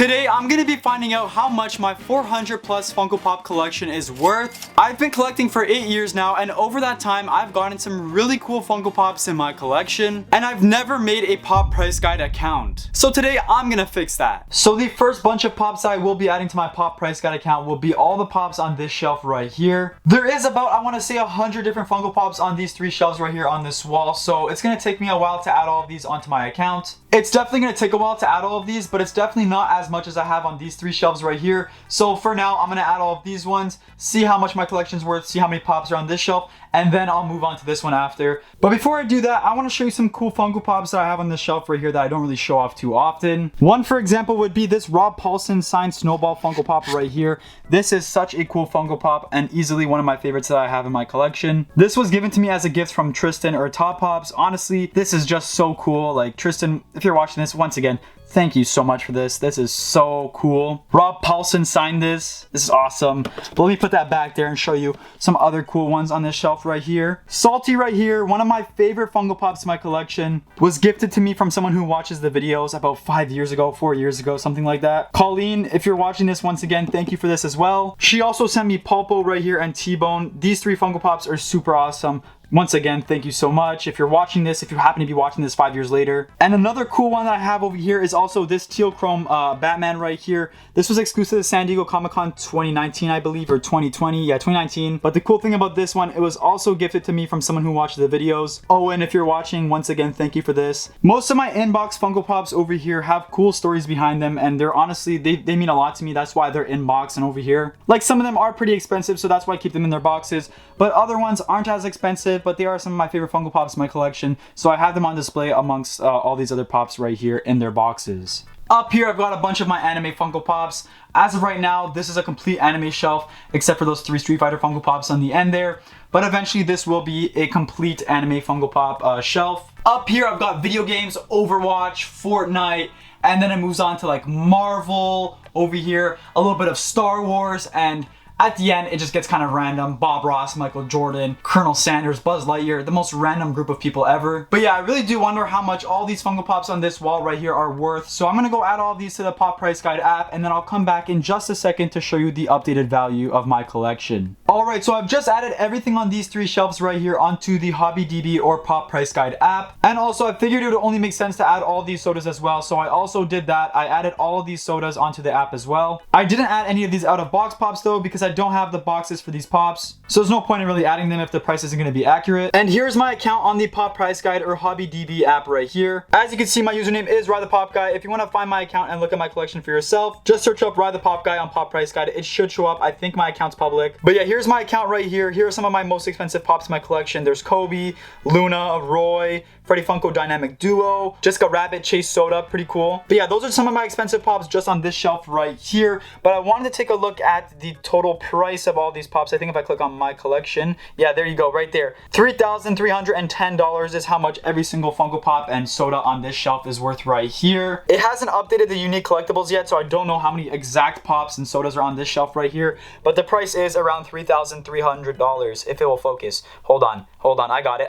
Today I'm gonna be finding out how much my 400 plus Funko Pop collection is worth. I've been collecting for 8 years now, and over that time I've gotten some really cool Funko Pops in my collection, and I've never made a Pop Price Guide account. So today I'm gonna fix that. So the first bunch of pops I will be adding to my Pop Price Guide account will be all the pops on this shelf right here. There is about, I wanna say, 100 different Funko Pops on these 3 shelves right here on this wall, so it's gonna take me a while to add all of these onto my account. It's definitely gonna take a while to add all of these, but it's definitely not as much as I have on these 3 shelves right here. So for now, I'm gonna add all of these ones, see how much my collection's worth, see how many pops are on this shelf, and then I'll move on to this one after. But before I do that, I wanna show you some cool Funko Pops that I have on this shelf right here that I don't really show off too often. One, for example, would be this Rob Paulson signed Snowball Funko Pop right here. This is such a cool Funko Pop and easily one of my favorites that I have in my collection. This was given to me as a gift from Tristan or Top Pops. Honestly, this is just so cool. Like, Tristan, if you're watching this, once again, thank you so much for this. This is so cool. Rob Paulson signed this. This is awesome. But let me put that back there and show you some other cool ones on this shelf right here. Salty right here, one of my favorite Funko Pops in my collection, was gifted to me from someone who watches the videos about 5 years ago, 4 years ago, something like that. Colleen, if you're watching this, once again, thank you for this as well. She also sent me Pulpo right here and T-Bone. These 3 Funko Pops are super awesome. Once again, thank you so much. If you're watching this, if you happen to be watching this 5 years later. And another cool one that I have over here is also this teal chrome Batman right here. This was exclusive to San Diego Comic-Con 2019, I believe, or 2020. Yeah, 2019. But the cool thing about this one, it was also gifted to me from someone who watched the videos. Oh, and if you're watching, once again, thank you for this. Most of my inbox Funko Pops over here have cool stories behind them, and they're honestly, they mean a lot to me. That's why they're inbox and over here. Like, some of them are pretty expensive, so that's why I keep them in their boxes. But other ones aren't as expensive, but they are some of my favorite Funko Pops in my collection, so I have them on display amongst all these other Pops right here in their boxes. Up here, I've got a bunch of my anime Funko Pops. As of right now, this is a complete anime shelf, except for those 3 Street Fighter Funko Pops on the end there. But eventually, this will be a complete anime Funko Pop shelf. Up here, I've got video games, Overwatch, Fortnite, and then it moves on to like Marvel. Over here, a little bit of Star Wars, and at the end, it just gets kind of random. Bob Ross, Michael Jordan, Colonel Sanders, Buzz Lightyear, the most random group of people ever. But yeah, I really do wonder how much all these Funko Pops on this wall right here are worth. So I'm gonna go add all of these to the Pop Price Guide app, and then I'll come back in just a second to show you the updated value of my collection. Alright, so I've just added everything on these 3 shelves right here onto the HobbyDB or Pop Price Guide app. And also, I figured it would only make sense to add all these sodas as well, so I also did that. I added all of these sodas onto the app as well. I didn't add any of these out of box pops though, because I don't have the boxes for these pops, so there's no point in really adding them if the price isn't going to be accurate. And here's my account on the Pop Price Guide or HobbyDB app right here. As you can see, my username is RyeThePopGuy. If you want to find my account and look at my collection for yourself, just search up RyeThePopGuy on Pop Price Guide. It should show up. I think my account's public. But yeah, here's my account right here. Here are some of my most expensive pops in my collection. There's Kobe, Luna, Roy, Freddy Funko Dynamic Duo, Jessica Rabbit, Chase Soda, pretty cool. But yeah, those are some of my expensive pops just on this shelf right here. But I wanted to take a look at the total price of all these pops. I think if I click on my collection, yeah, there you go, right there. $3,310 is how much every single Funko Pop and soda on this shelf is worth right here. It hasn't updated the unique collectibles yet, so I don't know how many exact pops and sodas are on this shelf right here, but the price is around $3,300 if it will focus. Hold on, I got it.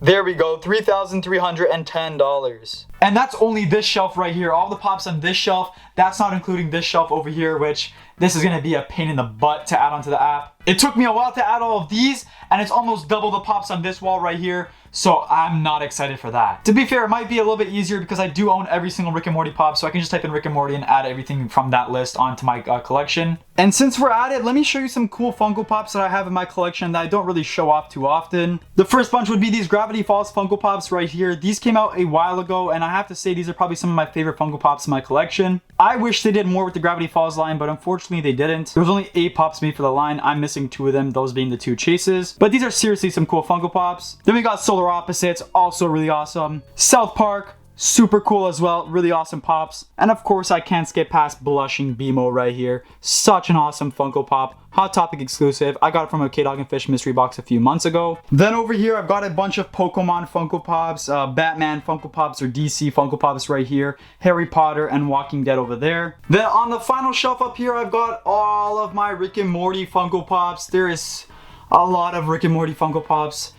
There we go, $3,310. And that's only this shelf right here. All the pops on this shelf, that's not including this shelf over here, which this is gonna be a pain in the butt to add onto the app. It took me a while to add all of these, and it's almost double the pops on this wall right here, so I'm not excited for that. To be fair, it might be a little bit easier because I do own every single Rick and Morty pop, so I can just type in Rick and Morty and add everything from that list onto my collection. And since we're at it, let me show you some cool Funko Pops that I have in my collection that I don't really show off too often. The first bunch would be these Gravity Falls Funko Pops right here. These came out a while ago, and I have to say these are probably some of my favorite Funko Pops in my collection. I wish they did more with the Gravity Falls line, but unfortunately they didn't. There was only 8 pops made for the line. I'm missing 2 of them, those being the 2 chases. But these are seriously some cool Funko Pops. Then we got Solar Opposites, also really awesome. South Park, super cool as well, really awesome pops. And of course, I can't skip past Blushing BMO right here. Such an awesome Funko Pop. Hot Topic exclusive. I got it from a K-Dog and Fish mystery box a few months ago. Then over here, I've got a bunch of Pokemon Funko Pops, Batman Funko Pops or DC Funko Pops right here, Harry Potter and Walking Dead over there. Then on the final shelf up here, I've got all of my Rick and Morty Funko Pops. There is a lot of Rick and Morty Funko Pops.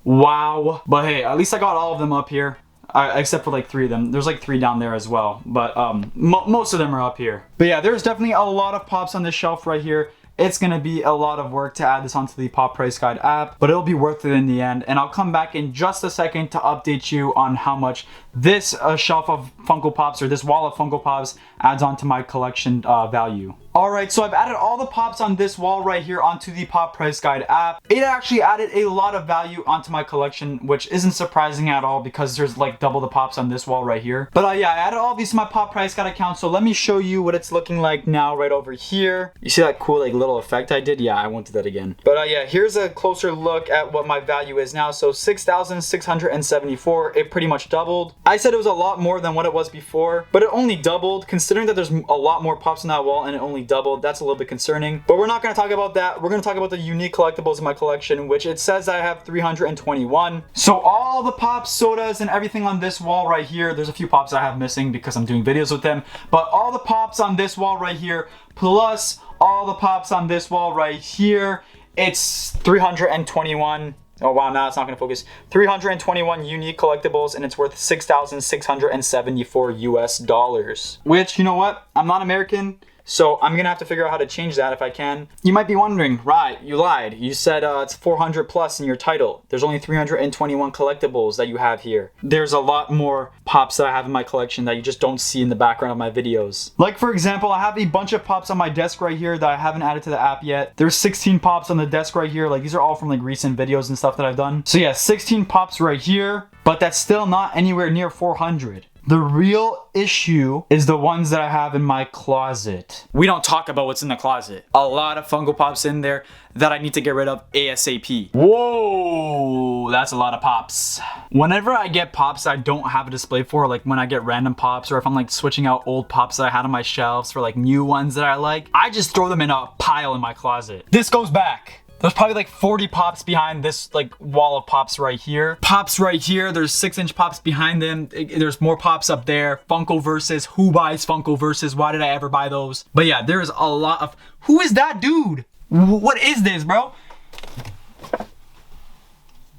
Wow. But hey, at least I got all of them up here. except for like 3 of them. There's like 3 down there as well, but most of them are up here. But yeah, there's definitely a lot of pops on this shelf right here. It's gonna be a lot of work to add this onto the Pop Price Guide app, but it'll be worth it in the end. And I'll come back in just a second to update you on how much this shelf of Funko Pops, or this wall of Funko Pops, adds onto my collection value. Alright, so I've added all the pops on this wall right here onto the Pop Price Guide app. It actually added a lot of value onto my collection, which isn't surprising at all because there's like double the pops on this wall right here. But yeah, I added all these to my Pop Price Guide account, so let me show you what it's looking like now right over here. You see that cool like little effect I did? Yeah, I won't do that again. But yeah, here's a closer look at what my value is now. So 6,674, it pretty much doubled. I said it was a lot more than what it was before, but it only doubled. Considering that there's a lot more pops on that wall and it only doubled, that's a little bit concerning. But we're not going to talk about that. We're going to talk about the unique collectibles in my collection, which it says I have 321. So all the pops, sodas, and everything on this wall right here, there's a few pops I have missing because I'm doing videos with them, but all the pops on this wall right here, plus all the pops on this wall right here, it's 321. Oh wow, now it's not going to focus. 321 unique collectibles, and it's worth $6,674 US. Which, you know what? I'm not American, so I'm going to have to figure out how to change that if I can. You might be wondering, right, you lied. You said it's 400 plus in your title. There's only 321 collectibles that you have here. There's a lot more pops that I have in my collection that you just don't see in the background of my videos. Like for example, I have a bunch of pops on my desk right here that I haven't added to the app yet. There's 16 pops on the desk right here. Like these are all from like recent videos and stuff that I've done. So yeah, 16 pops right here, but that's still not anywhere near 400. The real issue is the ones that I have in my closet. We don't talk about what's in the closet. A lot of Funko Pops in there that I need to get rid of ASAP. Whoa, that's a lot of pops. Whenever I get pops I don't have a display for, like when I get random pops, or if I'm like switching out old pops that I had on my shelves for like new ones that I like, I just throw them in a pile in my closet. This goes back. There's probably like 40 pops behind this like wall of pops right here. Pops right here, there's 6-inch pops behind them. There's more pops up there. Funko versus, who buys Funko versus? Why did I ever buy those? But yeah, there's a lot of, who is that dude? What is this, bro?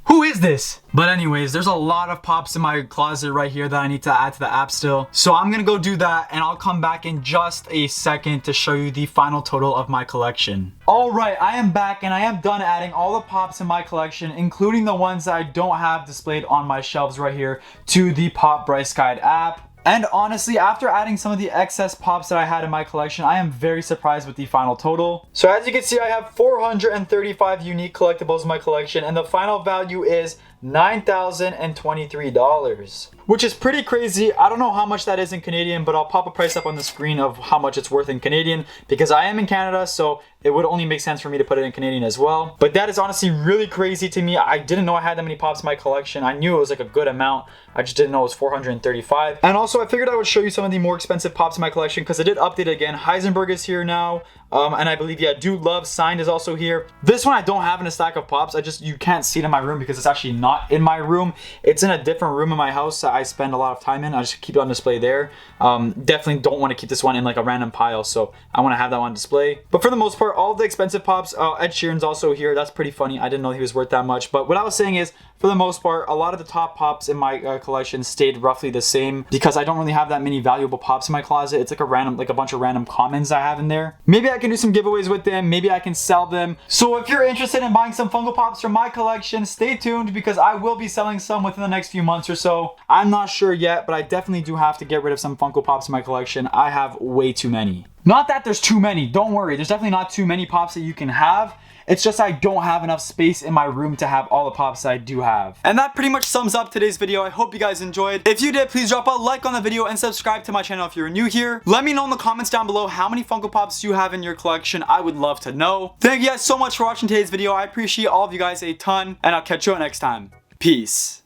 Who is this? But anyways, there's a lot of pops in my closet right here that I need to add to the app still. So I'm gonna go do that, and I'll come back in just a second to show you the final total of my collection. Alright, I am back and I am done adding all the pops in my collection, including the ones that I don't have displayed on my shelves right here, to the Pop Price Guide app. And honestly, after adding some of the excess pops that I had in my collection, I am very surprised with the final total. So as you can see, I have 435 unique collectibles in my collection, and the final value is $9,023, which is pretty crazy. I don't know how much that is in Canadian, but I'll pop a price up on the screen of how much it's worth in Canadian, because I am in Canada, so it would only make sense for me to put it in Canadian as well. But that is honestly really crazy to me. I didn't know I had that many pops in my collection. I knew it was like a good amount. I just didn't know it was 435. And also I figured I would show you some of the more expensive pops in my collection, because I did update it again. Heisenberg is here now. And I believe, yeah, Dude Love Signed is also here. This one I don't have in a stack of pops. You can't see it in my room because it's actually not in my room. It's in a different room in my house that I spend a lot of time in. I just keep it on display there. Definitely don't want to keep this one in like a random pile, so I want to have that on display. But for the most part, all of the expensive pops, Ed Sheeran's also here. That's pretty funny. I didn't know he was worth that much. But what I was saying is, for the most part, a lot of the top pops in my collection stayed roughly the same, because I don't really have that many valuable pops in my closet. It's like a bunch of random commons I have in there. Maybe I can do some giveaways with them. Maybe I can sell them. So if you're interested in buying some Funko Pops from my collection, stay tuned, because I will be selling some within the next few months or so. I'm not sure yet, but I definitely do have to get rid of some Funko Pops in my collection. I have way too many. Not that there's too many, don't worry. There's definitely not too many pops that you can have. It's just I don't have enough space in my room to have all the pops I do have. And that pretty much sums up today's video. I hope you guys enjoyed. If you did, please drop a like on the video and subscribe to my channel if you're new here. Let me know in the comments down below how many Funko Pops you have in your collection. I would love to know. Thank you guys so much for watching today's video. I appreciate all of you guys a ton, and I'll catch you next time. Peace.